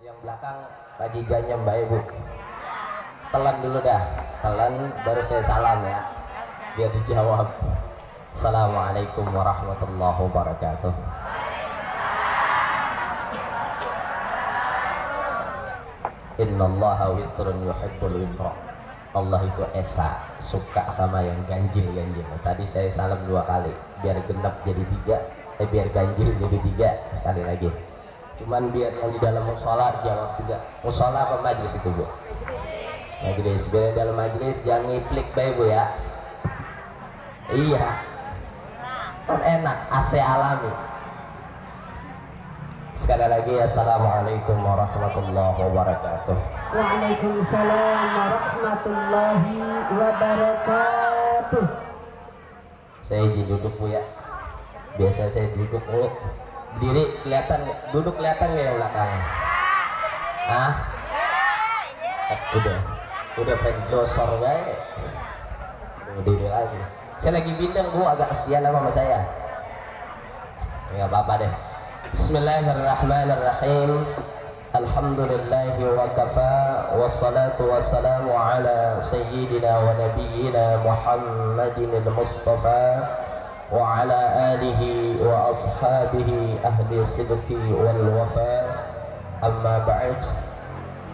Yang belakang lagi ganyem Mbak Ibu. Telan dulu dah, telan baru saya salam ya. Biar dijawab. Assalamualaikum warahmatullahi wabarakatuh. Innallaha witrun yuhibbul witra. Allah itu esa, suka sama yang ganjil-ganjil. Tadi saya salam 2 kali, biar genap jadi 3, biar ganjil jadi 3 sekali lagi. Cuman biar yang di dalam musola jawab juga. Musola apa majlis itu Bu? Majlis. Biar dalam majlis jangan ngiplik bae Bu ya. Iya. Kan enak, AC alami. Sekali lagi assalamualaikum warahmatullahi wabarakatuh. Waalaikumsalam warahmatullahi wabarakatuh. Saya izin duduk Bu ya. Biasa saya duduk Bu. Berdiri kelihatan, duduk kelihatan nggak yang belakang? Hah? Udah pengen dosor baik. Berdiri lagi. Saya lagi bindeng Bu, agak kesian sama saya. Nggak apa-apa deh. Bismillahirrahmanirrahim. Alhamdulillahi wa kafa. Wassalatu wassalamu ala sayyidina wa nabiyyina Muhammadin al-Mustafa wa ala alihi wa ashabihi ahli sidqi wal wafa. Amma ba'd.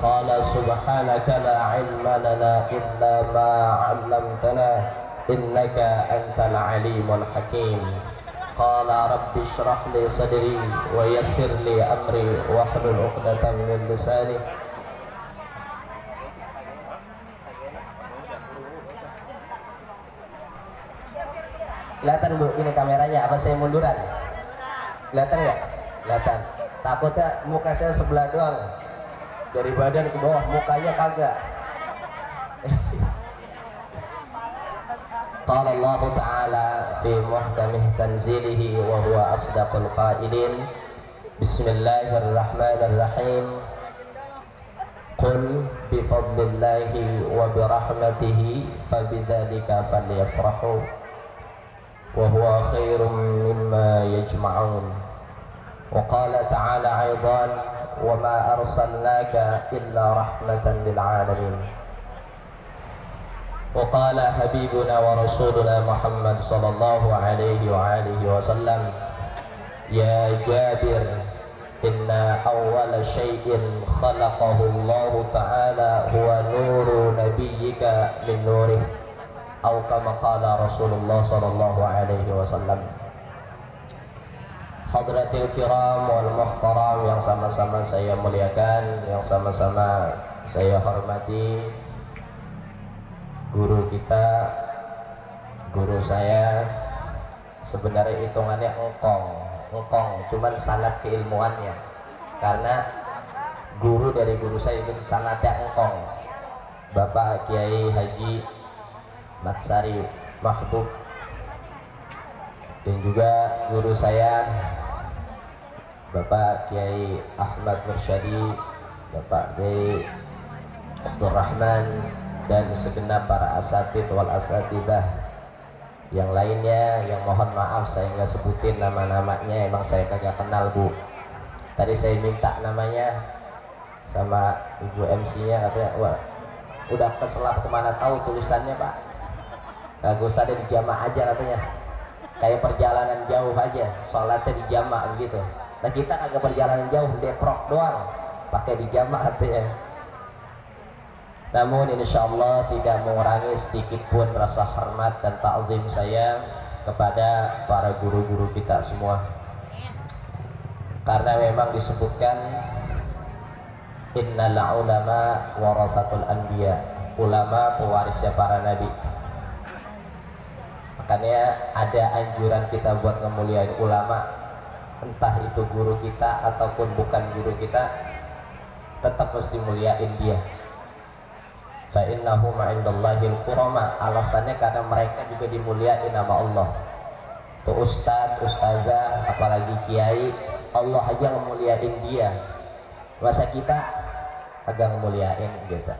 Qala subhanaka la ilma lana illa ma 'allamtana innaka antal alimul hakim. Qala rabbi shrah li sadri wa yassir li amri wa hlul 'uqdatam min lisani. Kelihatan Bu, ini kameranya apa saya munduran? Kelihatan nggak? Kelihatan. Takutnya muka saya sebelah doang, dari badan ke bawah, mukanya kagak. Qala Allah Ta'ala fi muhkamih tanzilihi wa huwa asdaqul qailin. Bismillahirrahmanirrahim. Qul bi fadlillahi wa bi rahmatihi fabidzalika falyafrahu wa huwa khairum mimma yajma'un. Wa qala ta'ala aidan wa ma arsalnaka illa rahmatan lil alamin. وقال حبيبنا ورسولنا محمد صلى الله عليه وآله وسلم يا جابر إن أول شيء خلقه الله تعالى هو نور نبيك من نوره أو كما قال رسول الله صلى الله عليه وسلم. Hadratil kiram wal muhtaram yang sama-sama saya muliakan, yang sama-sama saya hormati, guru kita, guru saya, sebenarnya hitungannya engkong, cuman sanad keilmuannya, karena guru dari guru saya itu sanadnya engkong, Bapak Kiai Haji Matsari Mahbub, dan juga guru saya Bapak Kiai Ahmad Mursyadi, Bapak Kiai Abdul Rahman, dan segenap para asatidz wal asatidah yang lainnya yang mohon maaf saya nggak sebutin nama-namanya, emang saya kagak kenal Bu. Tadi saya minta namanya sama ibu MC-nya, katanya wah udah keselap kemana tahu tulisannya Pak, kagak usah ada di jamaah aja katanya, kayak perjalanan jauh aja sholatnya di jamaah gitu. Nah kita kagak perjalanan jauh, Depok doang pakai di jamaah katanya. Namun insyaallah tidak mengurangi sedikit pun rasa hormat dan ta'zim saya kepada para guru-guru kita semua, karena memang disebutkan innal ulama warathatul anbiya, ulama pewarisnya para nabi. Makanya ada anjuran kita buat ngemuliain ulama, entah itu guru kita ataupun bukan guru kita, tetap mesti muliain dia. Fa innahu ma'indallahil kurama, alasannya karena mereka juga dimuliain nama Allah. Tuh ustaz, ustazah, apalagi kiai, Allah aja ngemuliain dia, masa kita agak ngemuliain gitu.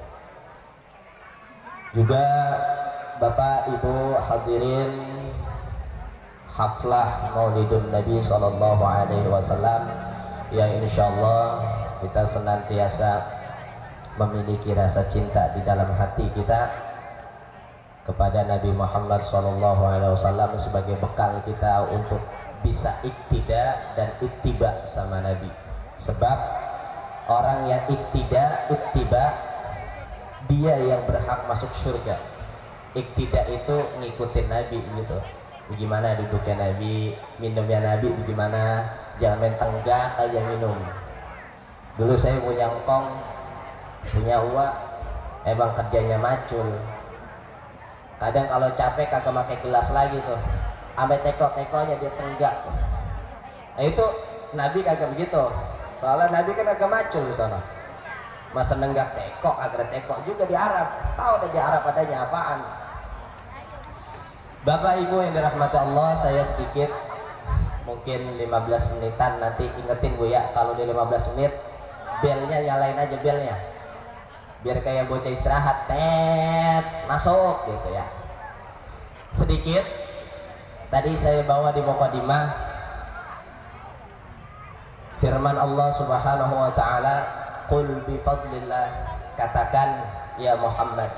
Juga Bapak Ibu hadirin haflah Maulidun Nabi SAW yang insyaallah kita senantiasa memiliki rasa cinta di dalam hati kita kepada Nabi Muhammad SAW sebagai bekal kita untuk bisa iktida dan ittiba sama Nabi. Sebab orang yang ittiba dia yang berhak masuk surga. Iktida itu ngikutin Nabi gitu. Bagaimana duduknya Nabi, minumnya Nabi bagaimana, jangan main tenggak aja minum. Dulu saya punya engkong, punya uang, emang kerjanya macul. Kadang kalau capek kagak pakai gelas lagi tuh, sampai teko-tekonya dia tenggak. Nah itu Nabi kagak begitu. Soalnya Nabi kan agak macul di sana. Masa nenggak teko, agak teko juga di Arab. Tahu deh di Arab adanya apaan. Bapak Ibu yang dirahmati Allah, saya sedikit mungkin 15 menitan nanti ingetin Bu ya, kalau di 15 menit belnya nyalain aja belnya. Biar kayak bocah istirahat, masuk gitu ya. Sedikit tadi saya bawa di mukadimah firman Allah Subhanahu wa taala, qul bi fadlillah, katakan ya Muhammad.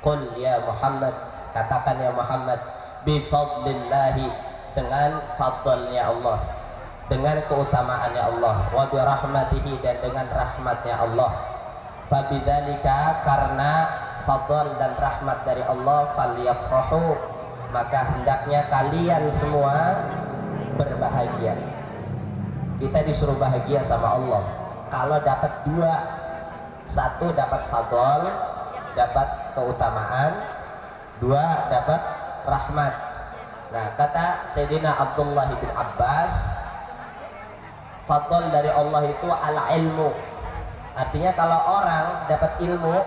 Qul ya Muhammad, katakan ya Muhammad, bi fadlillahi, dengan fadlnya Allah, dengan keutamaannya Allah, wa bi rahmatihi, dan dengan rahmatnya Allah. Fabidzalika, karena fadl dan rahmat dari Allah, falyafrahu, maka hendaknya kalian semua berbahagia. Kita disuruh bahagia sama Allah kalau dapat dua, satu dapat fadl, dapat keutamaan, dua dapat rahmat. Nah kata Sayyidina Abdullah bin Abbas, fadl dari Allah itu ala ilmu. Artinya kalau orang dapat ilmu,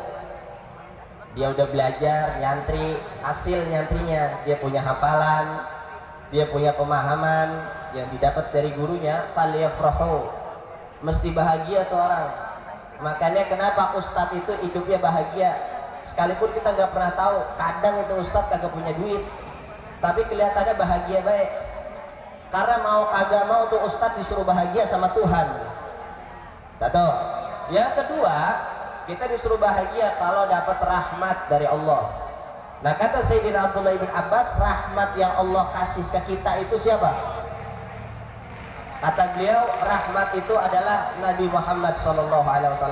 dia udah belajar, nyantri, hasil nyantrinya, dia punya hafalan, dia punya pemahaman yang didapat dari gurunya, falyafrahu, mesti bahagia tuh orang. Makanya kenapa ustadz itu hidupnya bahagia, sekalipun kita nggak pernah tahu, kadang itu ustadz kagak punya duit, tapi kelihatannya bahagia baik. Karena mau kagak mau tuh ustadz disuruh bahagia sama Tuhan. Satu. Yang kedua, kita disuruh bahagia kalau dapat rahmat dari Allah. Nah kata Sayyidina Abdullah bin Abbas, rahmat yang Allah kasih ke kita itu siapa? Kata beliau, rahmat itu adalah Nabi Muhammad SAW.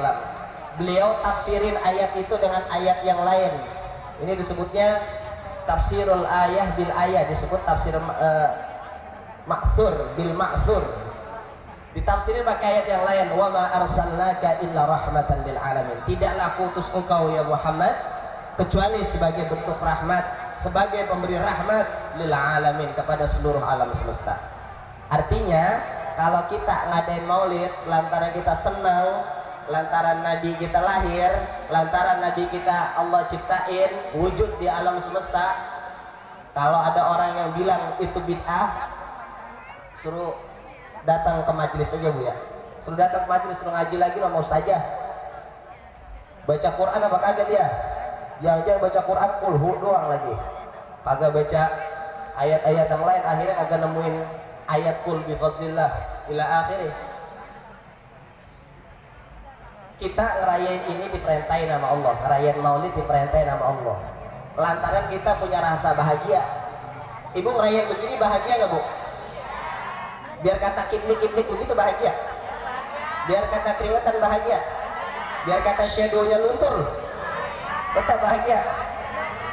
Beliau tafsirin ayat itu dengan ayat yang lain. Ini disebutnya tafsirul ayah bil ayah, disebut tafsir ma'thur bil ma'thur. Ditafsirin pakai ayat yang lain, wa ma arsalnaka illa rahmatan lil alamin. Tidaklah kutus engkau ya Muhammad kecuali sebagai bentuk rahmat, sebagai pemberi rahmat lil alamin, kepada seluruh alam semesta. Artinya kalau kita ngadain maulid lantaran kita senang, lantaran Nabi kita lahir, lantaran Nabi kita Allah ciptain wujud di alam semesta, kalau ada orang yang bilang itu bid'ah, suruh datang ke majelis aja Bu ya. Suruh datang ke majelis, suruh ngaji lagi lah, mau ustazah. Baca Quran apa kagak dia? Jangan-jangan baca Quran kulhu doang lagi. Kagak baca ayat-ayat yang lain, akhirnya kagak nemuin ayat kul bi fadlillah ila akhirih. Kita ngerayain ini diperintahin sama Allah, ngerayain maulid diperintahin sama Allah. Lantaran kita punya rasa bahagia. Ibu ngerayain begini bahagia nggak Bu? Biar kata kiplik-kiplik begitu bahagia. Biar kata keringetan bahagia. Biar kata shadownya luntur tetap bahagia.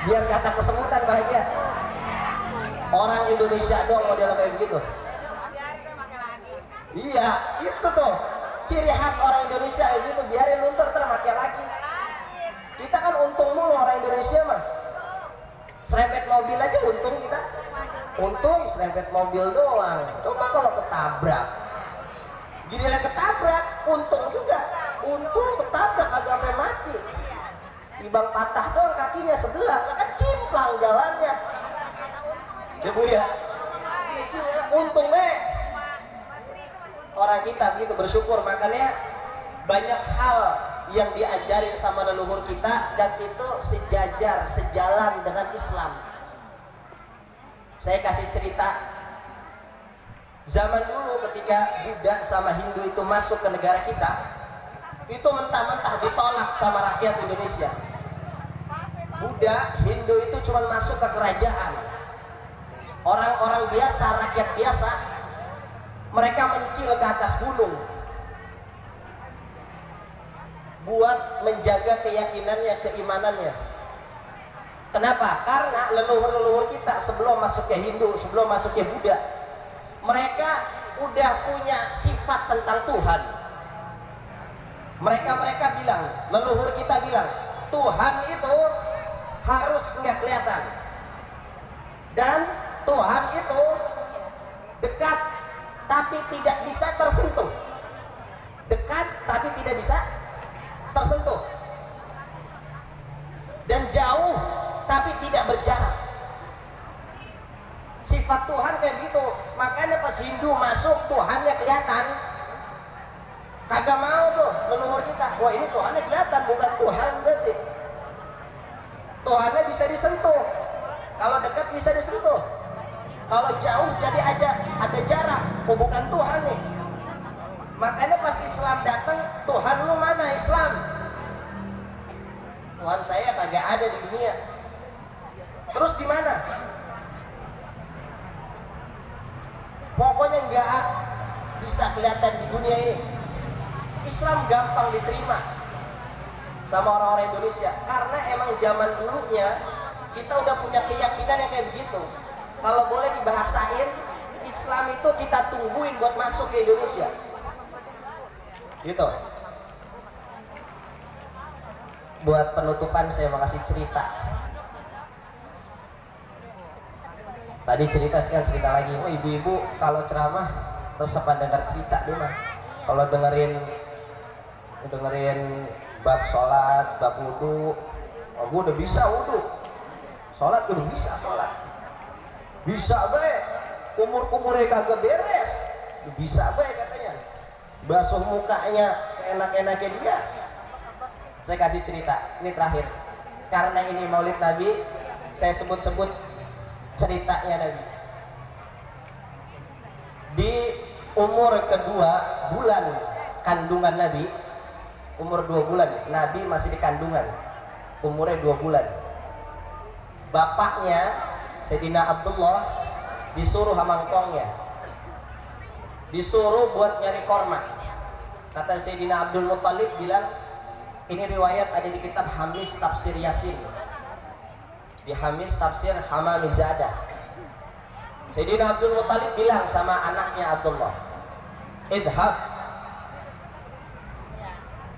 Biar kata kesemutan bahagia. Orang Indonesia dong model kayak begitu. Iya, itu tuh ciri khas orang Indonesia itu, biarin luntur termakai lagi. Kita kan untung mulu orang Indonesia mah. Serempet mobil aja untung kita. Untung serempet mobil doang. Coba kalau ketabrak, giliran ketabrak, untung juga. Untung ketabrak agak sampai mati. Dibang patah doang kakinya sebelah, kan cimplang jalannya. Ya Bu ya. Untung deh. Orang kita begitu bersyukur, makanya banyak hal yang diajarin sama leluhur kita dan itu sejajar, sejalan dengan Islam. Saya kasih cerita, zaman dulu ketika Buddha sama Hindu itu masuk ke negara kita, itu mentah-mentah ditolak sama rakyat Indonesia. Buddha, Hindu itu cuma masuk ke kerajaan. Orang-orang biasa, rakyat biasa, mereka mencil ke atas gunung buat menjaga keyakinannya, keimanannya. Kenapa? Karena leluhur-leluhur kita sebelum masuknya Hindu, sebelum masuknya Buddha, mereka udah punya sifat tentang Tuhan. Mereka bilang, leluhur kita bilang, Tuhan itu harus nggak kelihatan, dan Tuhan itu dekat tapi tidak bisa tersentuh. Dekat tapi tidak bisa tersentuh. Dan jauh tapi tidak berjarak. Sifat Tuhan kayak gitu. Makanya pas Hindu masuk, Tuhannya kelihatan. Kagak mau tuh leluhur kita. Wah, ini Tuhannya kelihatan, bukan Tuhan berarti. Tuhannya bisa disentuh. Kalau dekat bisa disentuh. Kalau jauh jadi aja ada jarak. Oh, bukan Tuhan nih. Makanya pas Islam datang, Tuhan lu mana Islam? Tuhan saya kagak ada di dunia. Terus di mana? Pokoknya nggak bisa kelihatan di dunia ini. Islam gampang diterima sama orang-orang Indonesia karena emang zaman dulunya kita udah punya keyakinan yang kayak begitu. Kalau boleh dibahasain, Islam itu kita tungguin buat masuk ke Indonesia. Gitu. Buat penutupan saya mau kasih cerita. Tadi cerita, sekarang cerita lagi. Oh, ibu-ibu kalau ceramah terus apa dengar cerita deh mah. Kalau dengerin bab sholat, bab wudu, oh gue udah bisa wudu. Sholat udah bisa sholat. Bisa baik. Kumur-kumurnya kagak beres. Bisa baik katanya. Basuh mukanya seenak-enaknya dia. Saya kasih cerita, ini terakhir. Karena ini Maulid Nabi, saya sebut-sebut ceritanya Nabi. Di umur kedua bulan kandungan Nabi, umur 2 bulan, Nabi masih di kandungan, umurnya 2 bulan. Bapaknya, Sayyidina Abdullah, disuruh sama engkongnya, disuruh buat nyari korma. Kata Sayyidina Abdul Muttalib bilang, ini riwayat ada di kitab Hamis Tafsir Yasin, di Hamis Tafsir Hamamizadah. Sayyidina Abdul Muttalib bilang sama anaknya Abdullah, idhab,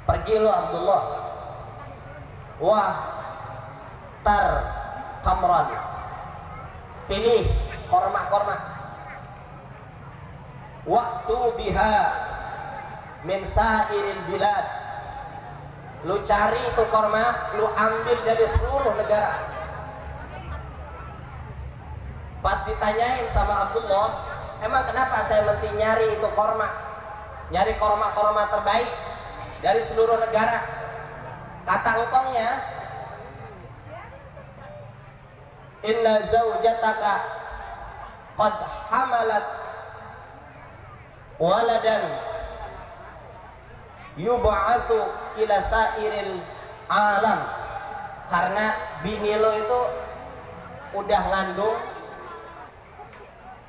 pergi lo Abdullah, wah tar kamran, pilih korma-korma, waktu biha min sairil bilad, lu cari itu korma, lu ambil dari seluruh negara. Pas ditanyain sama Abdullah, emang kenapa saya mesti nyari itu korma? Nyari korma-korma terbaik dari seluruh negara. Kata engkongnya, inna zaujataka qad hamalat waladan yub'atsu ila sairil alam. Karena bini lo itu udah ngandung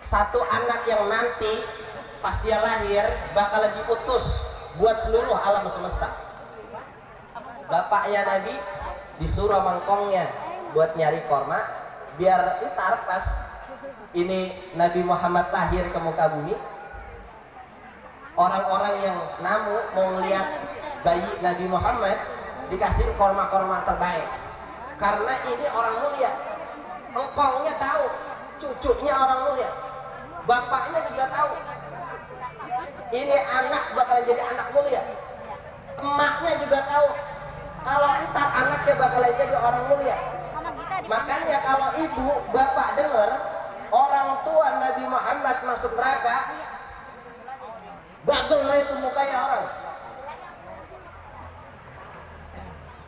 satu anak yang nanti pas dia lahir bakal diutus buat seluruh alam semesta. Bapaknya Nabi disuruh mangkongnya buat nyari korma, biar ntar pas ini Nabi Muhammad lahir ke muka bumi, orang-orang yang namu mau ngeliat bayi Nabi Muhammad dikasih korma-korma terbaik. Karena ini orang mulia, engkongnya tahu, cucunya orang mulia, bapaknya juga tahu ini anak bakal jadi anak mulia, emaknya juga tahu kalau ntar anaknya bakal jadi orang mulia. Makanya kalau ibu bapak dengar orang tua Nabi Muhammad masuk neraka, bagel itu mukanya orang,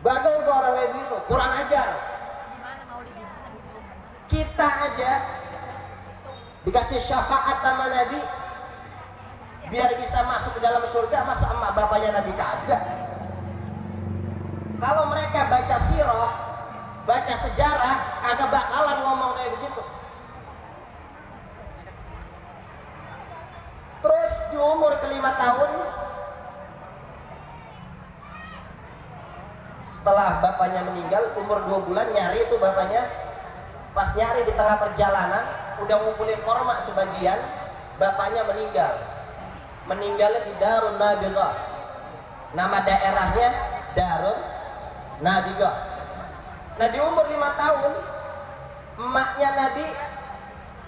bagel tuh orang kayak gitu, kurang ajar. Kita aja dikasih syafaat sama Nabi biar bisa masuk ke dalam surga, masa emak bapaknya Nabi kagak? Kalau mereka baca sirah, baca sejarah, kagak bakalan ngomong kayak begitu. Terus di umur ke-5 tahun, setelah bapaknya meninggal, umur 2 bulan nyari itu bapaknya. Pas nyari di tengah perjalanan, udah ngumpulin korma sebagian, bapaknya meninggal. Meninggalnya di Darun Nabighah. Nama daerahnya Darun Nabighah. Nah di umur 5 tahun, emaknya Nabi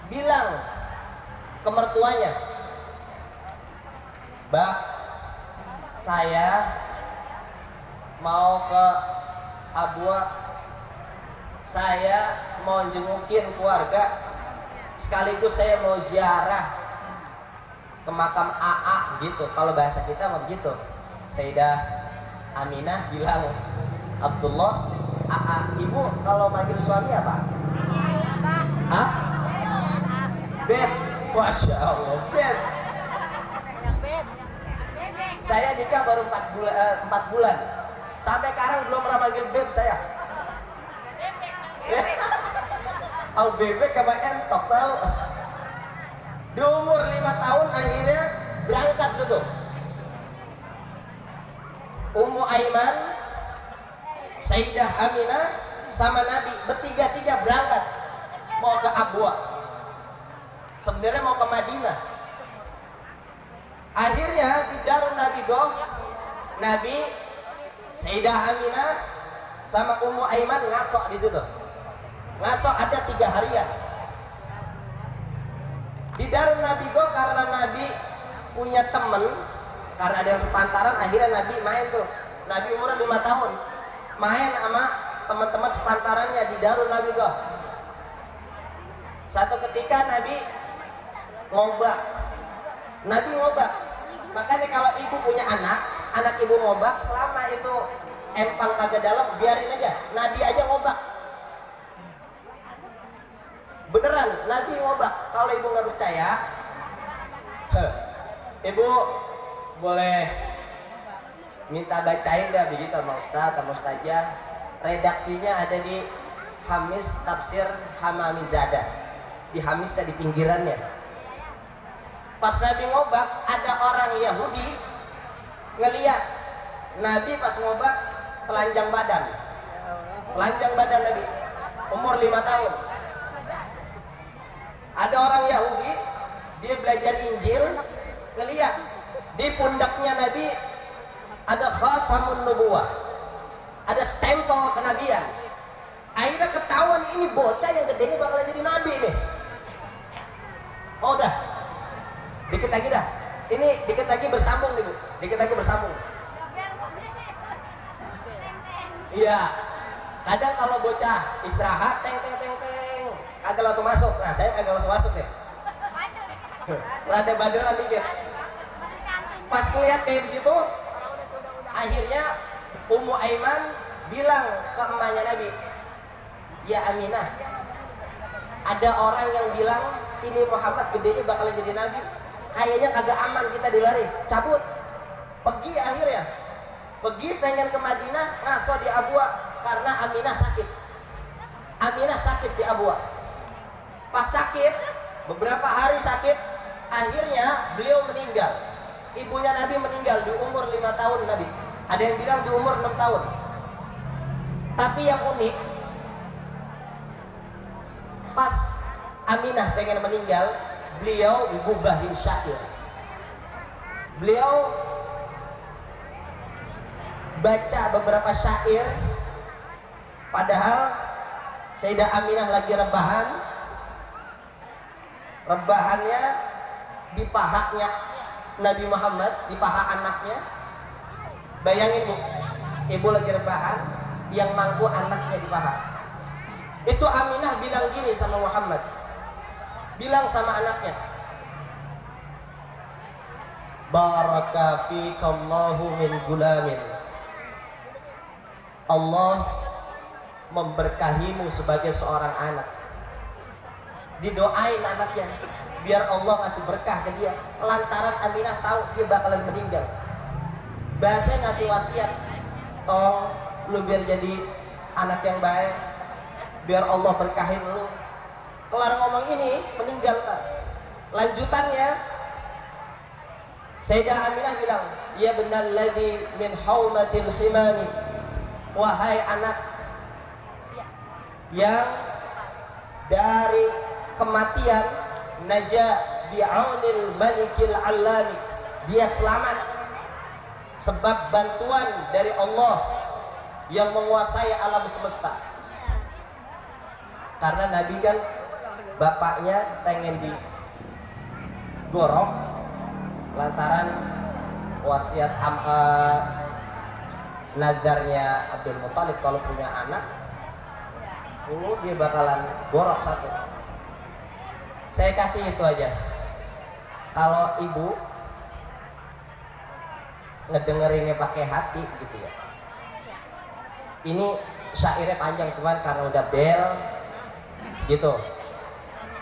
bilang ke mertuanya, "Mbak, saya mau ke Abua, saya mau jengukin keluarga, sekaligus saya mau ziarah ke makam AA," gitu. Kalau bahasa kita mau begitu. Sayyidah Aminah bilang, "Abdullah, AA, ibu kalau manggil suami apa?" "Hah? Beb." Masya Allah, Beb. Saya nikah baru 4 bulan. Sampai sekarang belum pernah manggil Beb saya. Au bebek kabar entok tahu. Di umur 5 tahun akhirnya berangkat dulu. Ummu Aiman, Sayyidah Aminah sama Nabi bertiga-tiga berangkat mau ke Abwa. Sebenarnya mau ke Madinah. Akhirnya di Darun Nabighah, Nabi, Sayyidah Aminah sama Ummu Aiman ngasok di situ. Ngasok ada 3 harian. Di Darun Nabighah karena Nabi punya teman, karena ada yang sepantaran, akhirnya Nabi main tuh. Nabi umurnya 5 tahun, main sama teman-teman sepantarannya di Darun Nabighah. Satu ketika Nabi ngobak. Makanya kalau ibu punya anak ibu ngobak, selama itu empang kagak dalam, biarin aja. Nabi aja ngobak. Beneran, Nabi ngobak. Kalau ibu nggak percaya, ibu boleh minta bacain dah begitu sama Ustaz, sama Ustazah. Redaksinya ada di Hamis Tafsir Hamamizadah, di Hamisnya di pinggirannya. Pas Nabi ngobak, ada orang Yahudi ngeliat Nabi pas ngobak telanjang badan. Telanjang badan Nabi, umur 5 tahun. Ada orang Yahudi, dia belajar Injil, ngeliat di pundaknya Nabi ada khatamun nubuwah, ada stempel kenabian. Akhirnya ketahuan ini bocah yang gedenya bakalan jadi nabi nih. Oh udah, dikit lagi dah. Ini dikit lagi bersambung nih Bu, dikit lagi bersambung. Iya, kadang kalau bocah istirahat, teng, agak langsung masuk. Nah saya agak langsung masuk nih. Rada baderan dikit. Pas ngeliat kayak begitu, akhirnya Ummu Aiman bilang ke emaknya Nabi, "Ya Aminah, ada orang yang bilang ini Muhammad gedenya bakalan jadi nabi. Kayaknya kagak aman kita dilari. Cabut." Pergi akhirnya. Pergi pengen ke Madinah, ngaso di Abwa karena Aminah sakit. Aminah sakit di Abwa. Pas sakit, beberapa hari sakit, akhirnya beliau meninggal. Ibunya Nabi meninggal di umur 5 tahun Nabi. Ada yang bilang di umur 6 tahun. Tapi yang unik, pas Aminah pengen meninggal, beliau gubahin syair. Beliau baca beberapa syair, padahal Sayyidah Aminah lagi rebahan. Rebahannya di pahanya Nabi Muhammad, di paha anaknya. Bayangin Bu, ibu lagi rebahan, yang mangku anaknya di paha. Itu Aminah bilang gini sama Muhammad, bilang sama anaknya, "Baraka fikallahu min gulamin." Allah memberkahimu sebagai seorang anak. Didoain anaknya biar Allah ngasih berkah ke dia. Lantaran Aminah tahu dia bakalan meninggal. Bahasanya ngasih wasiat, "Tolong lu biar jadi anak yang baik, biar Allah berkahin lu. Kelar ngomong ini, meninggal kan. Lanjutannya, Sayyidah Aminah bilang, ya benar ladzi min haumatil himami, wahai anak yang dari kematian naja bi'aunil malikil alami, dia selamat sebab bantuan dari Allah yang menguasai alam semesta. Karena Nabi kan bapaknya pengen digorok lantaran wasiat nazarnya Abdul Muthalib kalau punya anak dia bakalan gorok satu. Saya kasih itu aja. Kalau ibu ngedengerinnya pakai hati gitu ya. Ini syairnya panjang cuman karena udah bel gitu.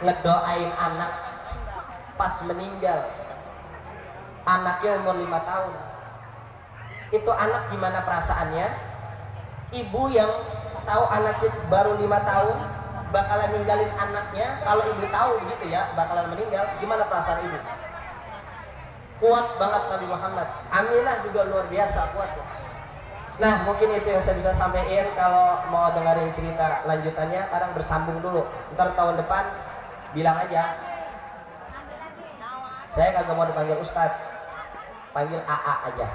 Ngedoain anak pas meninggal. Anaknya umur 5 tahun. Itu anak gimana perasaannya? Ibu yang tahu anaknya baru 5 tahun bakalan ninggalin anaknya, kalau ibu tahu gitu ya bakalan meninggal, gimana perasaan ibu? Kuat banget Nabi Muhammad. Aminah juga luar biasa kuatnya. Nah mungkin itu yang saya bisa sampaikan. Kalau mau dengerin cerita lanjutannya kadang bersambung dulu, ntar tahun depan bilang aja saya kagak mau dipanggil Ustadz, panggil AA aja.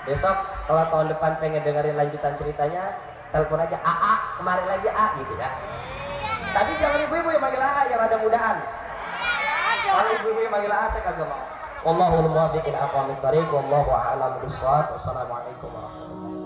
Besok kalau tahun depan pengen dengerin lanjutan ceritanya, telepon aja AA, kemarin lagi A gitu ya. Tapi jangan ibu-ibu yang manggil AA, yang ada mudahan. Kalau ibu-ibu yang manggil AA saya kagak mau. Wallahul muwaffiq ila aqwamit thariq, wallahu a'lam bishawab. Wassalamualaikum warahmatullahi wabarakatuh.